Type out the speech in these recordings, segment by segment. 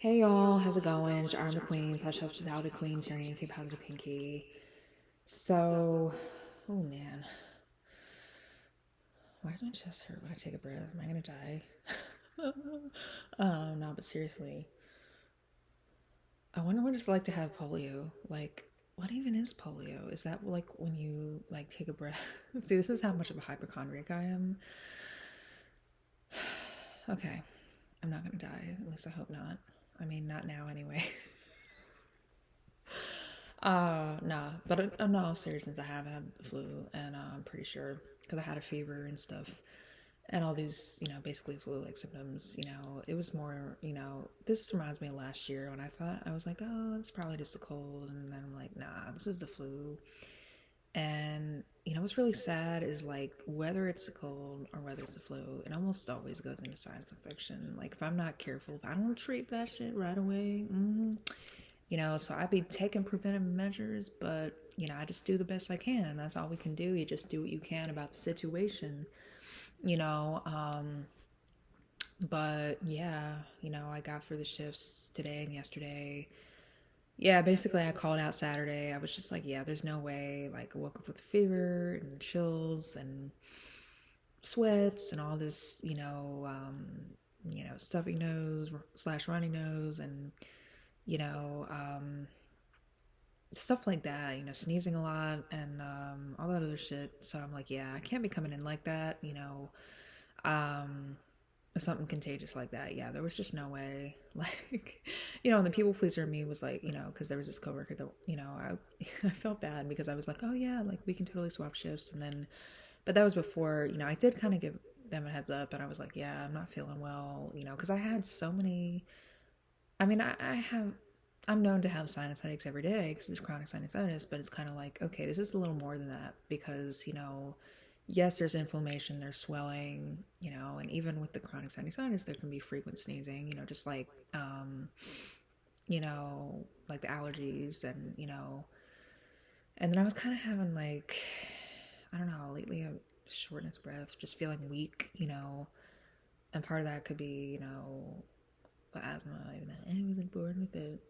Hey y'all, how's it going? It's Arm the Queen slash Hospitality Queen, turning into Positive Pinky. So, oh man, why does my chest hurt when I take a breath? Am I gonna die? No, but seriously, I wonder what it's like to have polio. Like, what even is polio? Is that like when you like take a breath? See, this is how much of a hypochondriac I am. Okay, I'm not gonna die. At least I hope not. I mean, not now anyway. Nah, but in all seriousness, I have had the flu, and I'm pretty sure because I had a fever and stuff, and all these, basically flu-like symptoms. It was more, this reminds me of last year when I thought I was like, oh, it's probably just a cold, and then I'm like, nah, this is the flu. And what's really sad is like whether it's a cold or whether it's the flu, it almost always goes into sinus infection. Like if I'm not careful, if I don't treat that shit right away, so I'd be taking preventive measures, but I just do the best I can. That's all we can do. You just do what you can about the situation, you know. But yeah, I got through the shifts today and yesterday. Yeah, basically, I called out Saturday. I was just like, yeah, there's no way. Like, I woke up with a fever and chills and sweats and all this, stuffy nose slash runny nose and you know, stuff like that, sneezing a lot and all that other shit. So I'm like, yeah, I can't be coming in like that, um, something contagious like that. Yeah, there was just no way. Like, and the people pleaser in me was like, because there was this coworker that, I felt bad because I was like, oh yeah, like we can totally swap shifts. And then, but that was before, I did kind of give them a heads up and I was like, yeah, I'm not feeling well, because I had so many. I mean, I'm known to have sinus headaches every day because it's chronic sinusitis, but it's kind of like, okay, this is a little more than that because, yes, there's inflammation, there's swelling, and even with the chronic sinusitis, there can be frequent sneezing, just like the allergies and then I was kind of having like, I don't know, lately a shortness of breath, just feeling weak, and part of that could be, but asthma, even though I wasn't born with it,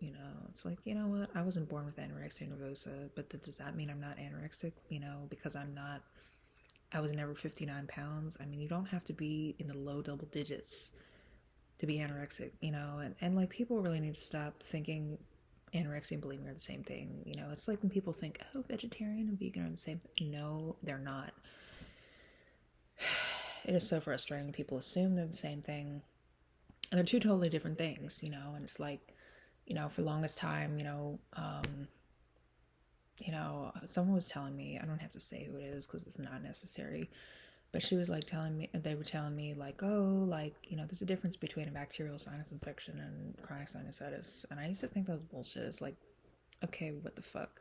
it's like, you know what? I wasn't born with anorexia nervosa, but does that mean I'm not anorexic? Because I was never 59 pounds. I mean, you don't have to be in the low double digits to be anorexic, and like people really need to stop thinking anorexia and bulimia are the same thing. It's like when people think, oh, vegetarian and vegan are the same thing. No, they're not. It is so frustrating. People assume they're the same thing. And they're two totally different things, and it's like, for the longest time, someone was telling me, I don't have to say who it is because it's not necessary, but she was like telling me, they were telling me like, oh, like, there's a difference between a bacterial sinus infection and chronic sinusitis. And I used to think that was bullshit. It's like, okay, what the fuck?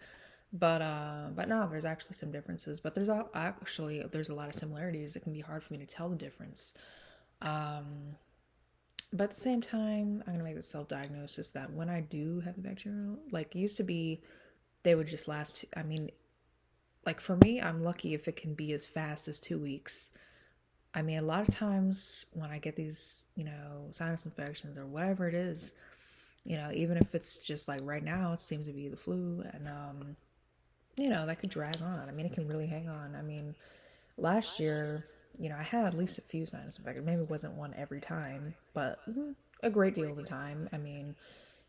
But no, there's actually some differences, but there's a lot of similarities. It can be hard for me to tell the difference. But at the same time, I'm gonna make the self-diagnosis that when I do have the bacterial, like it used to be, they would just last. I mean, like for me, I'm lucky if it can be as fast as 2 weeks. I mean, a lot of times when I get these, sinus infections or whatever it is, even if it's just like right now, it seems to be the flu, and that could drag on. I mean, it can really hang on. I mean, last year, I had at least a few sinus infections. Maybe it wasn't one every time, but a great deal of the time. I mean,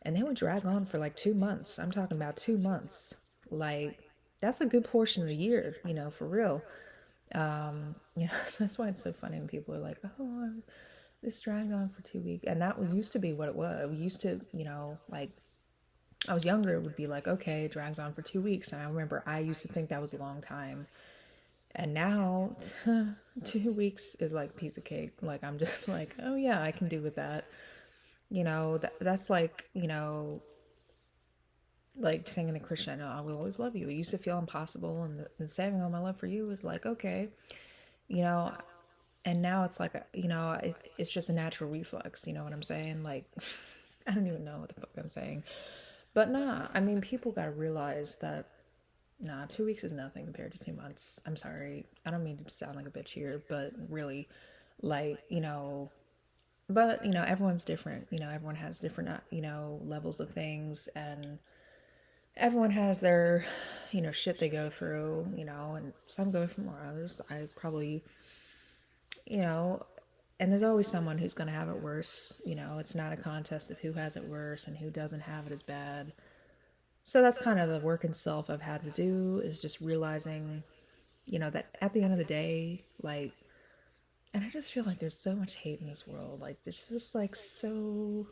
and they would drag on for like 2 months. I'm talking about 2 months. Like, that's a good portion of the year, for real. So that's why it's so funny when people are like, oh, this dragged on for 2 weeks. And that used to be what it was. We used to, like, I was younger, it would be like, okay, it drags on for 2 weeks. And I remember I used to think that was a long time. And now, 2 weeks is like a piece of cake. Like, I'm just like, oh yeah, I can do with that. That's like, like singing the Christian, I will always love you. It used to feel impossible, and the saving all my love for you is like, okay, you know, and now it's like, it's just a natural reflex. You know what I'm saying? Like, I don't even know what the fuck I'm saying. But nah, I mean, people gotta realize that, nah, 2 weeks is nothing compared to 2 months. I'm sorry. I don't mean to sound like a bitch here, but really, like, But, everyone's different. Everyone has different, levels of things, and everyone has their, shit they go through, and some go through more others. I probably, you know, and there's always someone who's going to have it worse. It's not a contest of who has it worse and who doesn't have it as bad. So that's kind of the work in self I've had to do, is just realizing, that at the end of the day, like, and I just feel like there's so much hate in this world. Like, it's just like so,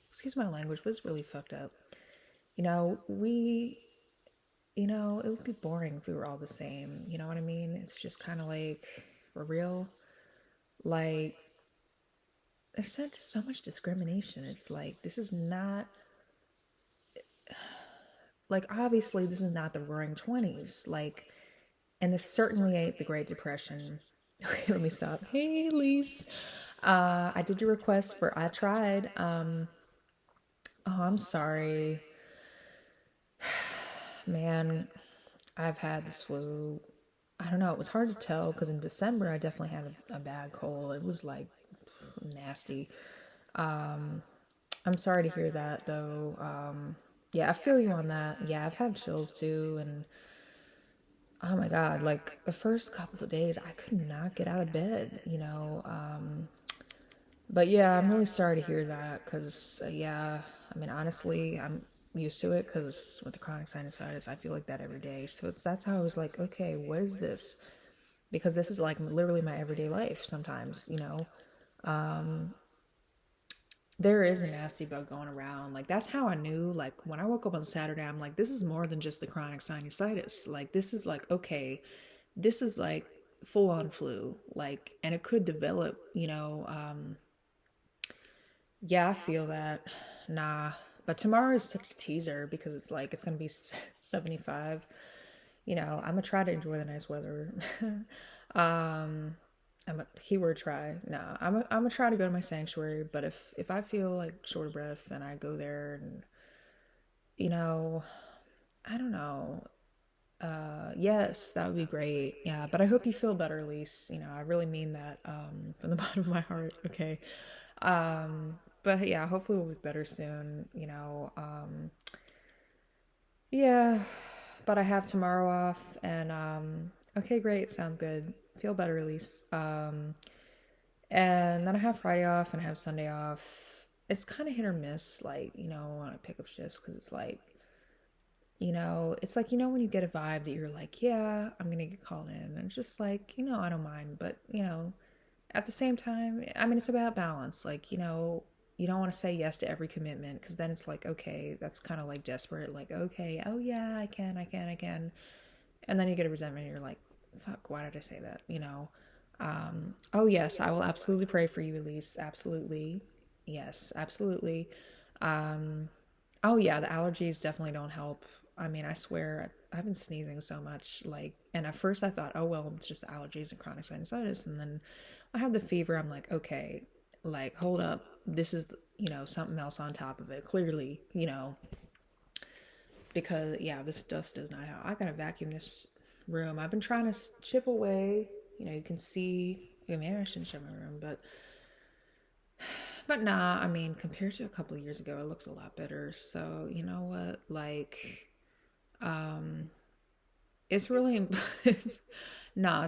excuse my language, but it's really fucked up. We, it would be boring if we were all the same. You know what I mean? It's just kind of like, for real, like, there's so much discrimination. It's like, this is not, like, obviously, this is not the roaring 20s. Like, and this certainly ain't the Great Depression. Okay, let me stop. Hey, Lise. I did your request for I tried. Oh, I'm sorry. Man, I've had this flu. I don't know. It was hard to tell because in December I definitely had a bad cold. It was like nasty. I'm sorry to hear that though. Yeah, I feel you on that. Yeah, I've had chills too, and oh my God, like the first couple of days I could not get out of bed. But yeah, I'm really sorry to hear that because, yeah, I mean, honestly, I'm used to it because with the chronic sinusitis, I feel like that every day. So that's how I was like, okay, what is this? Because this is like literally my everyday life sometimes. There is a nasty bug going around. Like, that's how I knew, like, when I woke up on Saturday, I'm like, this is more than just the chronic sinusitis. Like, this is like, okay, this is like full on flu. Like, and it could develop. Yeah, I feel that. Nah. But tomorrow is such a teaser because it's like it's gonna be 75. I'm gonna try to enjoy the nice weather. um, I'm a keyword try. Nah, I'm gonna try to go to my sanctuary. But if I feel like short of breath, then I go there, and you know, I don't know. Yes, that would be great. Yeah, but I hope you feel better, Elise. I really mean that from the bottom of my heart. Okay. But yeah, hopefully we'll be better soon. Yeah, but I have tomorrow off, and okay, great, sounds good. Feel better, Elise. And then I have Friday off and I have Sunday off. It's kind of hit or miss, like, when I pick up shifts, because it's like, when you get a vibe that you're like, yeah, I'm gonna get called in. And it's just like, I don't mind. But, at the same time, I mean, it's about balance. Like, you don't want to say yes to every commitment because then it's like, okay, that's kind of like desperate. Like, okay, oh yeah, I can, I can, I can. And then you get a resentment and you're like, fuck, why did I say that? Oh, yes, I will absolutely pray for you, Elise. Absolutely. Yes, absolutely. Um, oh, yeah, the allergies definitely don't help. I mean, I swear, I've been sneezing so much. Like, and at first I thought, oh, well, it's just allergies and chronic sinusitis. And then I had the fever. I'm like, okay, like, hold up. This is, something else on top of it. Clearly, because, yeah, this dust does not help. I gotta vacuum this room. I've been trying to chip away. You can see, maybe I shouldn't chip my room, but nah, I mean, compared to a couple of years ago, it looks a lot better. So, you know what? Like, um, it's really, it's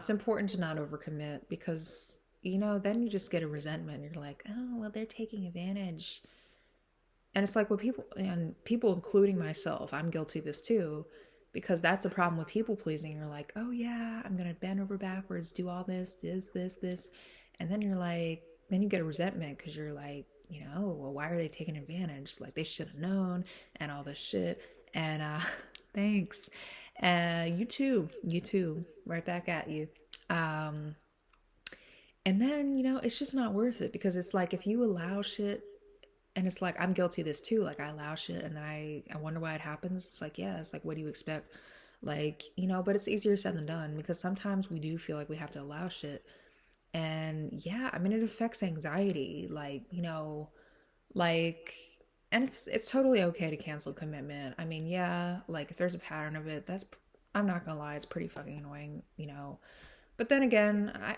important to not overcommit because, then you just get a resentment. You're like, oh, well, they're taking advantage. And it's like, and people, including myself, I'm guilty of this too, because that's a problem with people pleasing. You're like, oh yeah, I'm going to bend over backwards, do all this. And then you're like, then you get a resentment because you're like, well, why are they taking advantage? Like, they should have known and all this shit. And, thanks. You too, right back at you. Um, and then, it's just not worth it because it's like, if you allow shit, and it's like, I'm guilty of this too. Like, I allow shit and then I wonder why it happens. It's like, yeah, it's like, what do you expect? Like, but it's easier said than done because sometimes we do feel like we have to allow shit. And yeah, I mean, it affects anxiety. Like, and it's totally okay to cancel commitment. I mean, yeah, like if there's a pattern of it, I'm not gonna lie, it's pretty fucking annoying. But then again,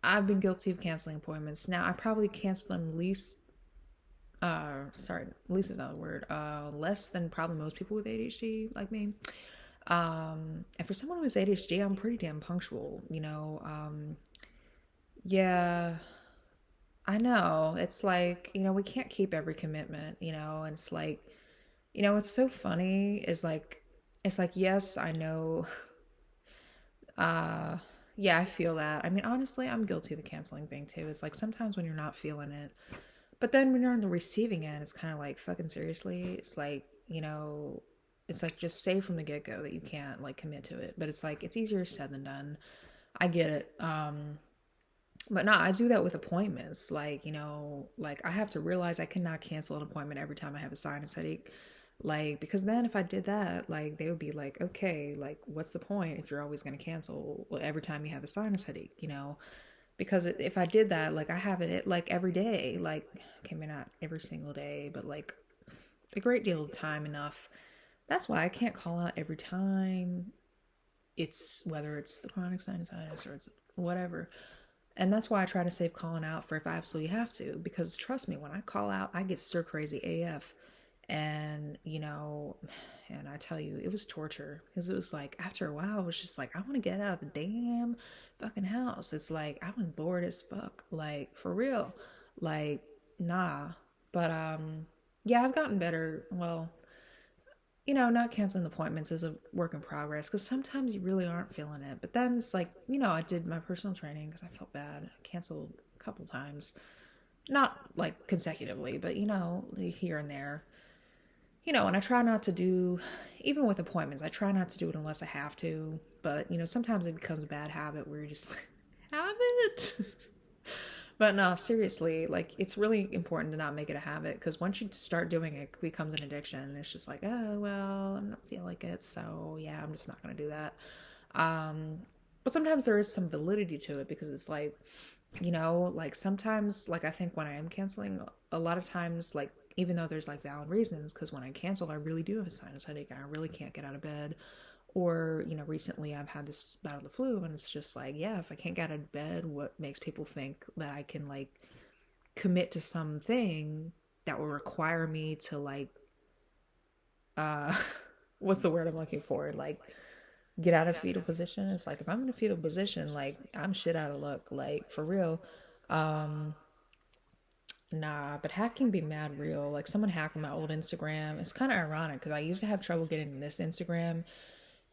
I've been guilty of canceling appointments. Now I probably cancel them least sorry, least is not a word. Less than probably most people with ADHD like me. And for someone who has ADHD, I'm pretty damn punctual, you know. Yeah, I know. It's like, you know, we can't keep every commitment, you know, and it's like, you know, what's so funny is like, it's like, yes, I know. Uh, yeah, I feel that. I mean, honestly, I'm guilty of the canceling thing too. It's like sometimes when you're not feeling it, but then when you're on the receiving end, it's kind of like, fucking seriously. It's like, you know, it's like just say from the get go that you can't like commit to it. But it's like, it's easier said than done. I get it. But no, I do that with appointments. Like, you know, like I have to realize I cannot cancel an appointment every time I have a sinus headache. Like, because then if I did that, like, they would be like, okay, like, what's the point if you're always going to cancel every time you have a sinus headache, you know? Because if I did that, like, I have it like every day, like, okay, maybe not every single day, but like a great deal of time enough. That's why I can't call out every time it's whether it's the chronic sinusitis or it's whatever. And that's why I try to save calling out for if I absolutely have to. Because trust me, when I call out, I get stir crazy AF. And, you know, and I tell you, it was torture. Because it was like, after a while, it was just like, I want to get out of the damn fucking house. It's like, I was bored as fuck. Like, for real. Like, nah. But, yeah, I've gotten better. Well, you know, not canceling appointments is a work in progress because sometimes you really aren't feeling it. But then it's like, you know, I did my personal training because I felt bad. I canceled a couple times, not like consecutively, but you know, here and there. You know, and I try not to do, even with appointments, I try not to do it unless I have to. But you know, sometimes it becomes a bad habit where you're just like, habit. But no, seriously, like it's really important to not make it a habit because once you start doing it, it becomes an addiction. It's just like, oh well, I don't feel like it, so yeah, I'm just not gonna do that. Um, but sometimes there is some validity to it because it's like, you know, like sometimes, like I think when I am canceling, a lot of times, like even though there's like valid reasons, because when I cancel, I really do have a sinus headache. I really can't get out of bed. Or, you know, recently I've had this bout of the flu, and it's just like, yeah, if I can't get out of bed, what makes people think that I can like commit to something that will require me to like, uh, what's the word I'm looking for? Like, get out of fetal position. It's like, if I'm in a fetal position, like, I'm shit out of luck, like, for real. Um, Nah, but hacking be mad real. Like someone hacked my old Instagram. It's kind of ironic because I used to have trouble getting this Instagram,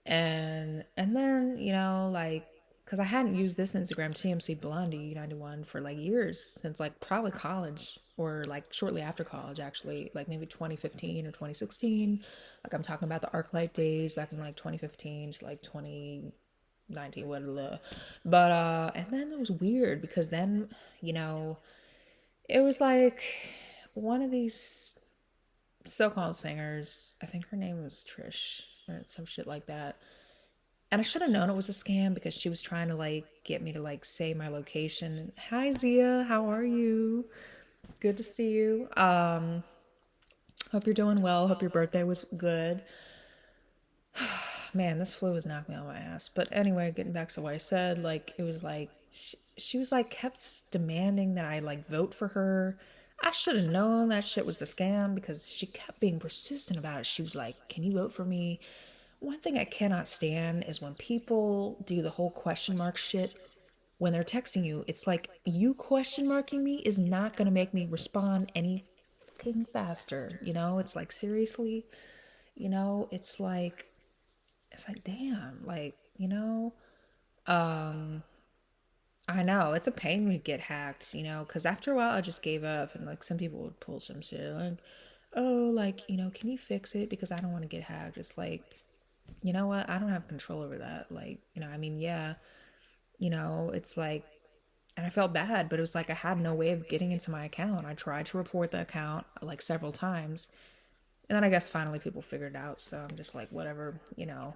and then you know like because I hadn't used this Instagram TMC Blondie 91 for like years since like probably college or like shortly after college actually like maybe 2015 or 2016. Like I'm talking about the ArcLight days back in like 2015 to like 2019 whatever. But and then it was weird because then you know it was like one of these so-called singers. I think her name was Trish or some shit like that. And I should have known it was a scam because she was trying to like get me to like say my location. Hi Zia, how are you? Good to see you. Hope you're doing well. Hope your birthday was good. Man, this flu has knocked me on my ass. But anyway, getting back to what I said, like it was like she was like kept demanding that I like vote for her. I should have known that shit was the scam because she kept being persistent about it. She was like, "Can you vote for me?" One thing I cannot stand is when people do the whole question mark shit when they're texting you. It's like you question marking me is not going to make me respond any fucking faster. You know, it's like seriously, you know, it's like damn, like, you know, um I know it's a pain when you get hacked, you know, because after a while I just gave up and like some people would pull some shit like, oh, like, you know, can you fix it because I don't want to get hacked. It's like, you know what? I don't have control over that. Like, you know, I mean, yeah, you know, it's like, and I felt bad, but it was like I had no way of getting into my account. I tried to report the account like several times. And then I guess finally people figured it out. So I'm just like, whatever, you know.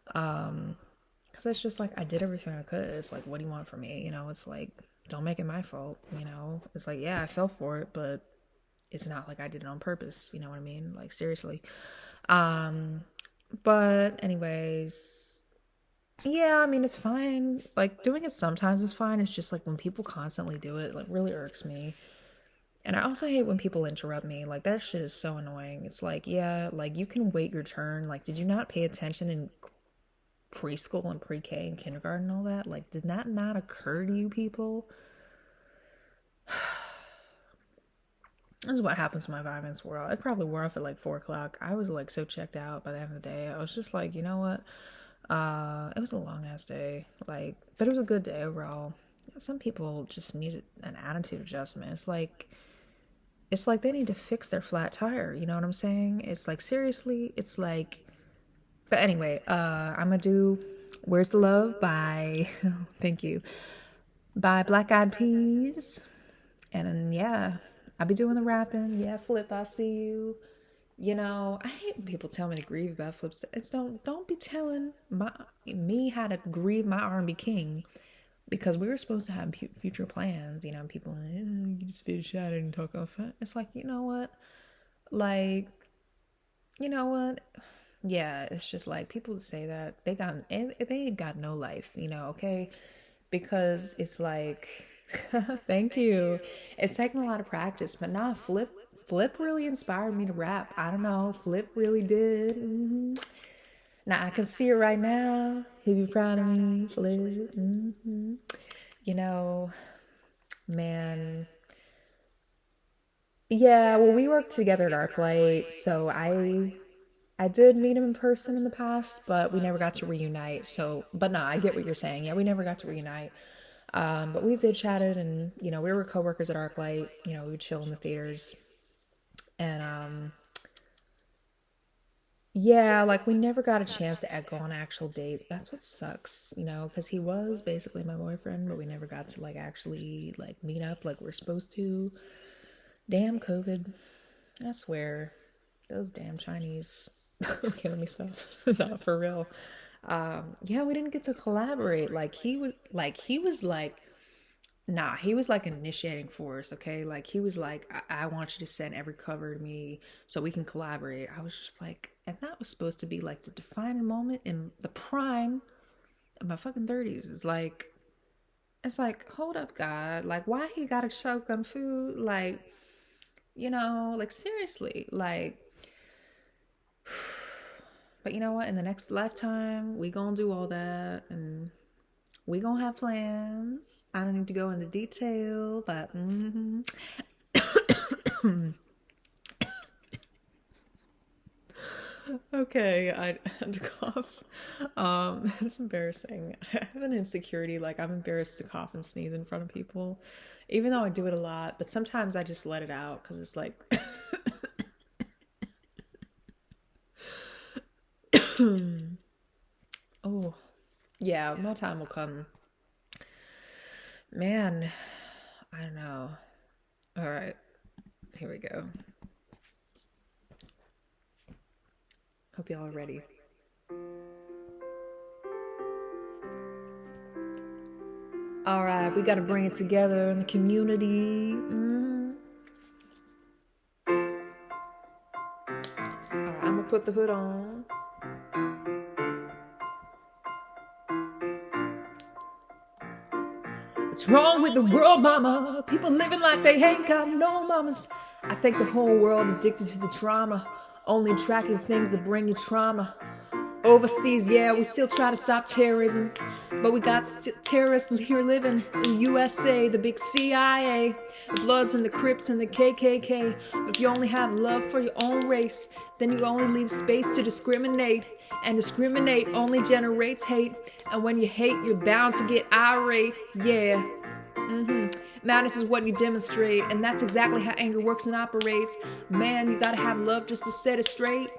Because it's just like I did everything I could. It's like, what do you want from me? You know, it's like, don't make it my fault. You know, it's like, yeah, I fell for it, but it's not like I did it on purpose. You know what I mean? Like, seriously. Um, but anyways, Yeah, I mean, it's fine. Like, doing it sometimes is fine. It's just like when people constantly do it, like, really irks me. And I also hate when people interrupt me. Like, that shit is so annoying. It's like, yeah, like, you can wait your turn. Like, did you not pay attention in preschool and pre-K and kindergarten and all that? Like, did that not occur to you people? This is what happens to my violence world. I probably wore off at like 4 o'clock. I was like so checked out by the end of the day. I was just like, you know what? It was a long ass day. Like, but it was a good day overall. Some people just need an attitude adjustment. It's like they need to fix their flat tire. You know what I'm saying? It's like seriously. It's like. But anyway, I'm gonna do "Where's the Love" by thank you by Black Eyed Peas, and then, yeah, I'll be doing the rapping. Yeah, Flip, I see you. You know, I hate when people tell me to grieve about flips. It's don't be telling me how to grieve my R&B king, because we were supposed to have future plans. You know, people like, you just feel shattered and talk off. It's like, you know what? Like, you know what? Yeah, it's just like people that say that they ain't got no life. You know, okay? Because it's like, thank you. It's taken a lot of practice, but nah, Flip really inspired me to rap. I don't know, Flip really did. Now I can see it right now. He'd be proud of me, Flip. You know, man. Yeah, well, we worked together at ArcLight, so I did meet him in person in the past, but we never got to reunite. So, but no, I get what you're saying. Yeah, we never got to reunite. But we vid chatted, and we were coworkers at ArcLight. We would chill in the theaters, and yeah, like we never got a chance to go on an actual date. That's what sucks, because he was basically my boyfriend, but we never got to like actually like meet up like we're supposed to. Damn COVID, I swear, those damn Chinese. Okay, let me stop. Not for real. Yeah, we didn't get to collaborate. Like he was like nah, he was like an initiating force, okay? Like he was like, I want you to send every cover to me so we can collaborate. I was just like, and that was supposed to be like the defining moment in the prime of my fucking 30s. It's like, hold up, God. Like, why he gotta choke on food? Like, like seriously. Like, but you know what? In the next lifetime, we gonna do all that, and we gonna have plans. I don't need to go into detail, but okay, I had to cough. It's embarrassing. I have an insecurity, like I'm embarrassed to cough and sneeze in front of people, even though I do it a lot. But sometimes I just let it out because it's like, oh, yeah, my time will come. Man, I don't know. All right, here we go. Hope y'all are ready. All right, we got to bring it together in the community. All right, I'm gonna put the hood on. What's wrong with the world, mama? People living like they ain't got no mamas. I think the whole world addicted to the trauma, only tracking things that bring you trauma. Overseas, yeah, we still try to stop terrorism, but we got terrorists here living in USA, the big CIA, the Bloods and the Crips and the KKK. If you only have love for your own race, then you only leave space to discriminate, and discriminate only generates hate, and when you hate, you're bound to get irate, yeah. Madness is what you demonstrate, and that's exactly how anger works and operates. Man, you gotta have love just to set it straight.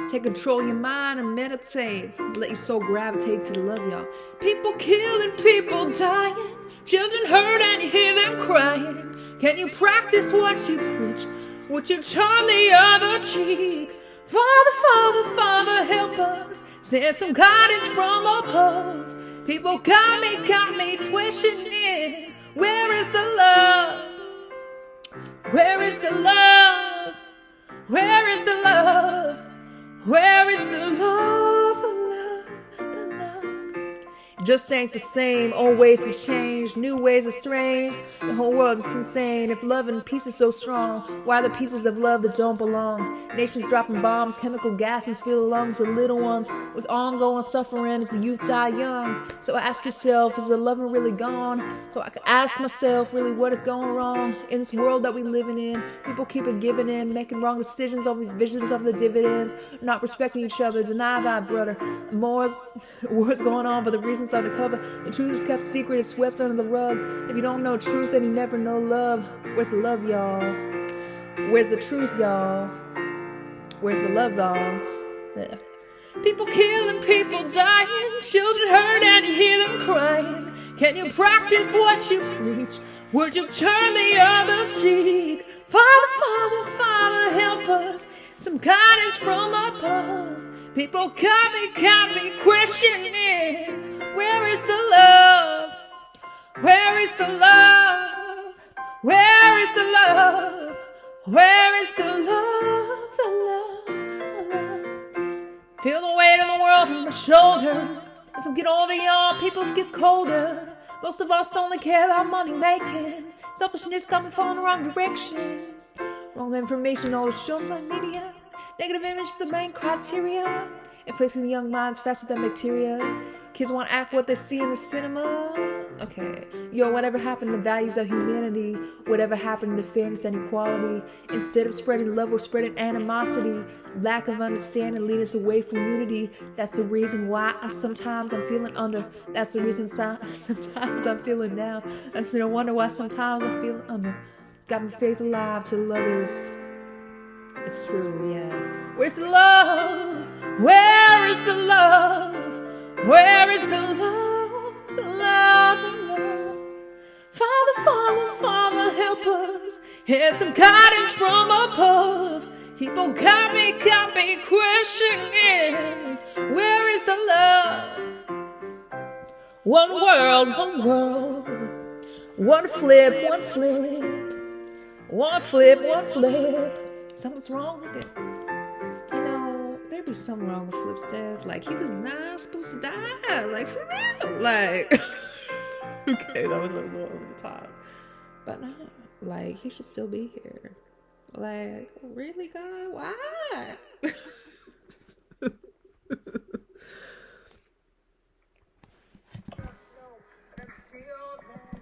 Take control of your mind and meditate. Let your soul gravitate to the love, y'all. People killing, people dying, children hurt and you hear them crying. Can you practice what you preach? Would you turn the other cheek? Father, Father, Father, help us. Send some guidance from above. People got me twitching in. Where is the love? Where is the love? Where is the love? Where is the love, the love, the love? just ain't the same. Old ways have changed, new ways are strange. The whole world is insane. If love and peace is so strong, why are the pieces of love that don't belong? Nations dropping bombs, chemical gases fill the lungs of little ones with ongoing suffering as the youth die young. So ask yourself, is the loving really gone? So I can ask myself, really, what is going wrong in this world that we living in? People keep it giving in, making wrong decisions over visions of the dividends, not respecting each other, deny thy brother. War's going on, but the reason's undercover. The truth is kept secret, it's swept under the rug. If you don't know truth, then you never know love. Where's the love, y'all? Where's the truth, y'all? Where's the love, y'all? Yeah. People killing, people dying, children hurt and you hear them crying. Can you practice what you preach? Would you turn the other cheek? Father, Father, Father, help us. Some guidance from above. People got me questioning. Where is the love? Where is the love? Where is the love? Where is the love? The love, the love. Feel the weight of the world on my shoulder. As I get older, y'all, people get colder. Most of us only care about money making. Selfishness coming from the wrong direction. Wrong information all is shown by media. Negative image is the main criteria. Inflicting the young minds faster than bacteria. Kids want to act what they see in the cinema. Okay. Yo, whatever happened to the values of humanity? Whatever happened to fairness and equality? Instead of spreading love, we're spreading animosity. Lack of understanding lead us away from unity. That's the reason why sometimes I'm feeling under. That's the reason sometimes I'm feeling down. That's no wonder why sometimes I'm feeling under. Got my faith alive till love is. It's true, yeah. Where's the love? Where is the love? Where is the love? The love, the love. Father, Father, Father, help us. Here's some guidance from above. People got me questioning. Where is the love? One world, one world. One flip, one flip. One flip, one flip. Something's wrong with it. You know, there'd be something wrong with Flip's death. Like, he was not supposed to die. Like, for real. Like, okay, that was a little over the top. But no, like, he should still be here. Like, really, God? Why?